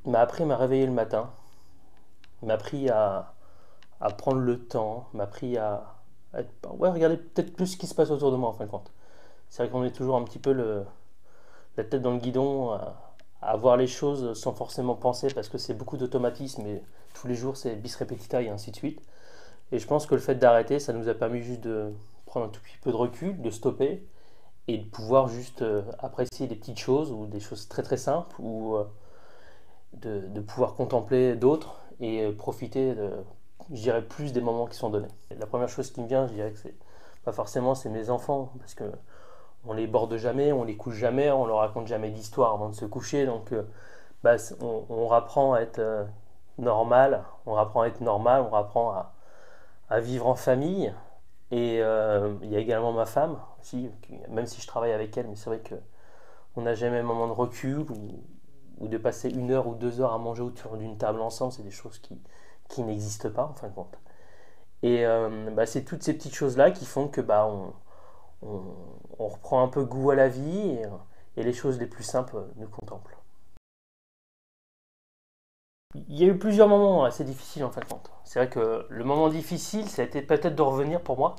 m'a appris à me réveiller le matin, m'a appris à prendre le temps, m'a appris ouais, regarder peut-être plus ce qui se passe autour de moi en fin de compte. C'est vrai qu'on est toujours un petit peu la tête dans le guidon, à voir les choses sans forcément penser parce que c'est beaucoup d'automatisme et tous les jours c'est bis repetita et ainsi de suite. Et je pense que le fait d'arrêter, ça nous a permis juste de prendre un tout petit peu de recul, de stopper et de pouvoir juste apprécier des petites choses ou des choses très très simples ou de pouvoir contempler d'autres et profiter je dirais, plus des moments qui sont donnés. Et la première chose qui me vient, je dirais que c'est pas forcément c'est mes enfants parce que on les borde jamais, on les couche jamais, on leur raconte jamais d'histoire avant de se coucher, donc bah, on rapprend à être normal, on rapprend à être normal, on rapprend à vivre en famille. Et il y a également ma femme aussi, même si je travaille avec elle, mais c'est vrai que on n'a jamais un moment de recul ou de passer 1 heure ou 2 heures à manger autour d'une table ensemble, c'est des choses qui n'existent pas en fin de compte. Et bah, c'est toutes ces petites choses-là qui font que bah, on, on reprend un peu goût à la vie et les choses les plus simples nous contemplent. Il y a eu plusieurs moments assez difficiles en fin de compte. C'est vrai que le moment difficile, ça a été peut-être de revenir pour moi,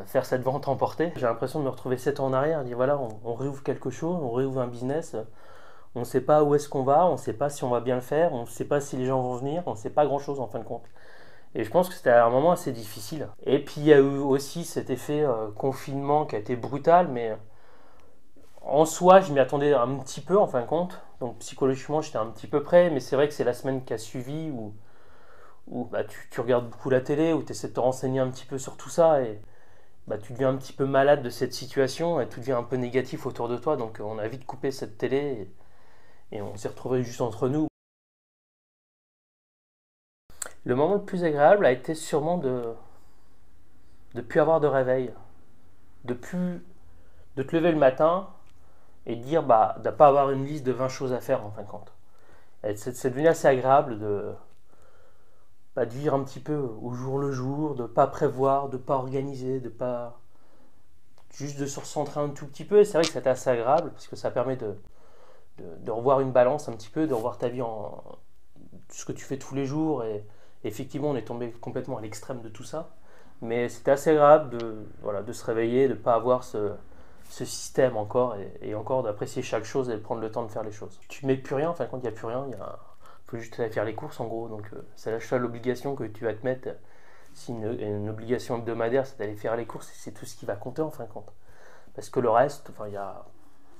faire cette vente emportée. J'ai l'impression de me retrouver 7 ans en arrière, dire voilà, on réouvre quelque chose, on réouvre un business, on ne sait pas où est-ce qu'on va, on ne sait pas si on va bien le faire, on ne sait pas si les gens vont venir, on ne sait pas grand-chose en fin de compte. Et je pense que c'était un moment assez difficile. Et puis il y a eu aussi cet effet confinement qui a été brutal, mais en soi, je m'y attendais un petit peu en fin de compte. Donc psychologiquement, j'étais un petit peu prêt, mais c'est vrai que c'est la semaine qui a suivi où bah, tu regardes beaucoup la télé, où tu essaies de te renseigner un petit peu sur tout ça, et bah, tu deviens un petit peu malade de cette situation, et tout devient un peu négatif autour de toi. Donc on a vite coupé cette télé, et on s'est retrouvé juste entre nous. Le moment le plus agréable a été sûrement de plus avoir de réveil, de plus de te lever le matin et de dire bah de pas avoir une liste de 20 choses à faire en fin de compte. C'est devenu assez agréable de vivre un petit peu au jour le jour, de ne pas prévoir, de ne pas organiser, de pas juste de se recentrer un tout petit peu. Et c'est vrai que c'était assez agréable parce que ça permet de revoir une balance un petit peu, de revoir ta vie en ce que tu fais tous les jours. Et effectivement, on est tombé complètement à l'extrême de tout ça. Mais c'était assez agréable voilà, de se réveiller, de ne pas avoir ce système encore et encore d'apprécier chaque chose et de prendre le temps de faire les choses. Tu mets plus rien, enfin quand il n'y a plus rien, il faut juste aller faire les courses en gros. Donc c'est la seule obligation que tu vas te mettre. Si une obligation hebdomadaire, c'est d'aller faire les courses, c'est tout ce qui va compter en fin de compte. Parce que le reste, enfin, y a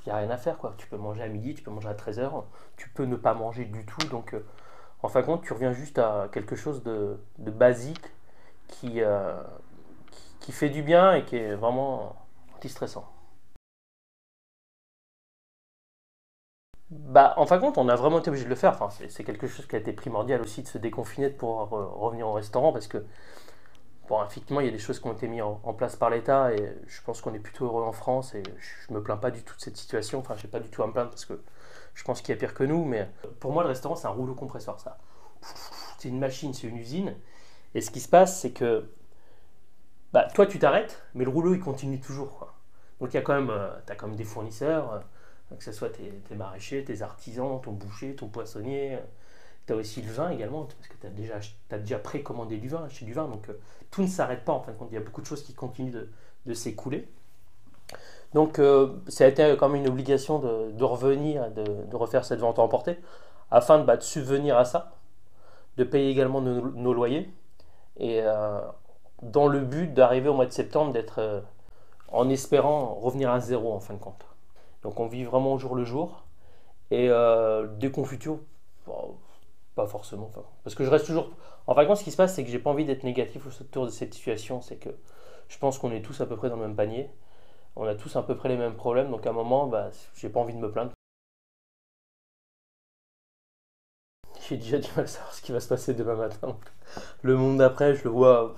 rien à faire quoi. Tu peux manger à midi, tu peux manger à 13 h, tu peux ne pas manger du tout. Donc en fin de compte, tu reviens juste à quelque chose de basique qui, euh, qui fait du bien et qui est vraiment anti-stressant. Bah, en fin de compte, on a vraiment été obligé de le faire. Enfin, c'est quelque chose qui a été primordial aussi de se déconfiner, de pouvoir revenir au restaurant parce que, bon, effectivement, il y a des choses qui ont été mises en place par l'État et je pense qu'on est plutôt heureux en France et je me plains pas du tout de cette situation. Enfin, j'ai pas du tout à me plaindre parce que je pense qu'il y a pire que nous, mais pour moi, le restaurant, c'est un rouleau compresseur, ça. C'est une machine, c'est une usine. Et ce qui se passe, c'est que bah, toi, tu t'arrêtes, mais le rouleau, il continue toujours, quoi. Donc, il y a quand même, t'as quand même des fournisseurs, que ce soit tes maraîchers, tes artisans, ton boucher, ton poissonnier. Tu as aussi le vin également, parce que t'as déjà précommandé du vin, acheté du vin. Donc, tout ne s'arrête pas, en fin de compte. Il y a beaucoup de choses qui continuent de s'écouler. Donc, ça a été quand même une obligation de revenir, de refaire cette vente à emporter, afin de subvenir à ça, de payer également nos loyers. Et dans le but d'arriver au mois de septembre, d'être en espérant revenir à zéro en fin de compte. Donc on vit vraiment au jour le jour. Et des confitures, bon, pas forcément. Enfin, parce que je reste toujours. En fin de compte, ce qui se passe, c'est que j'ai pas envie d'être négatif autour de cette situation. C'est que je pense qu'on est tous à peu près dans le même panier. On a tous à peu près les mêmes problèmes. Donc à un moment, bah, j'ai pas envie de me plaindre. J'ai déjà du mal à savoir ce qui va se passer demain matin. Le monde d'après, je le vois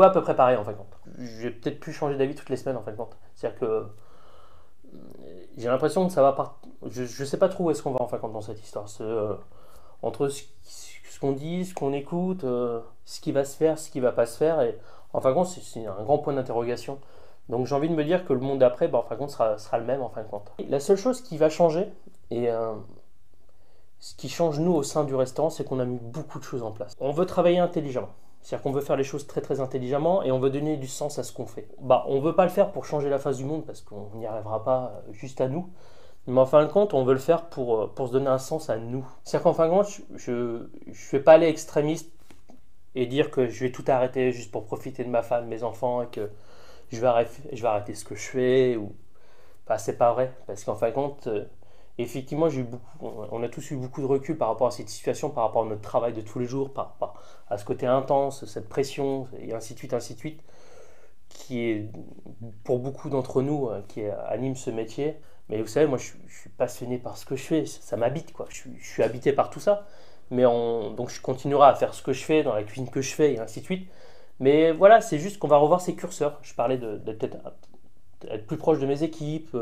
à peu près pareil en fin de compte. J'ai peut-être plus changer d'avis toutes les semaines en fin de compte. C'est-à-dire que j'ai l'impression que ça va pas. Je sais pas trop où est-ce qu'on va en fin de compte dans cette histoire. Entre ce qu'on dit, ce qu'on écoute, ce qui va se faire, ce qui va pas se faire. Et en fin de compte, c'est un grand point d'interrogation. Donc j'ai envie de me dire que le monde d'après, bah, en fin de compte, sera le même en fin de compte. Et la seule chose qui va changer, Et ce qui change nous au sein du restaurant, c'est qu'on a mis beaucoup de choses en place. On veut travailler intelligemment. C'est-à-dire qu'on veut faire les choses très très intelligemment et on veut donner du sens à ce qu'on fait. On ne veut pas le faire pour changer la face du monde parce qu'on n'y arrivera pas juste à nous. Mais en fin de compte, on veut le faire pour se donner un sens à nous. C'est-à-dire qu'en fin de compte, je ne vais pas aller extrémiste et dire que je vais tout arrêter juste pour profiter de ma femme, mes enfants et que je vais arrêter ce que je fais. Enfin, c'est pas vrai. Parce qu'en fin de compte, effectivement, on a tous eu beaucoup de recul par rapport à cette situation, par rapport à notre travail de tous les jours, par rapport à ce côté intense, cette pression, et ainsi de suite, qui est pour beaucoup d'entre nous, qui anime ce métier. Mais vous savez, moi, je suis passionné par ce que je fais, ça m'habite, quoi. Je suis habité par tout ça. Donc, je continuerai à faire ce que je fais, dans la cuisine que je fais, et ainsi de suite. Mais voilà, c'est juste qu'on va revoir ces curseurs. Je parlais de peut-être être plus proche de mes équipes,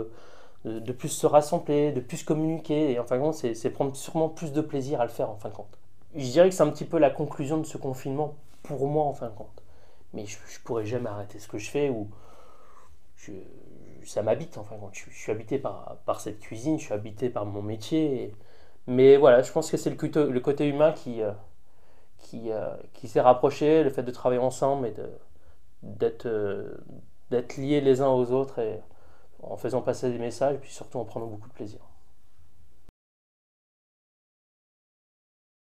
de plus se rassembler, de plus communiquer. Et en fin de compte, c'est prendre sûrement plus de plaisir à le faire en fin de compte. Je dirais que c'est un petit peu la conclusion de ce confinement pour moi en fin de compte. Mais je pourrais jamais arrêter ce que je fais ou je- ça m'habite en fin de compte. Je suis habité par cette cuisine, je suis habité par mon métier. Mais voilà, je pense que c'est le côté humain qui s'est rapproché, le fait de travailler ensemble et d'être d'être liés les uns aux autres et en faisant passer des messages, et puis surtout en prenant beaucoup de plaisir.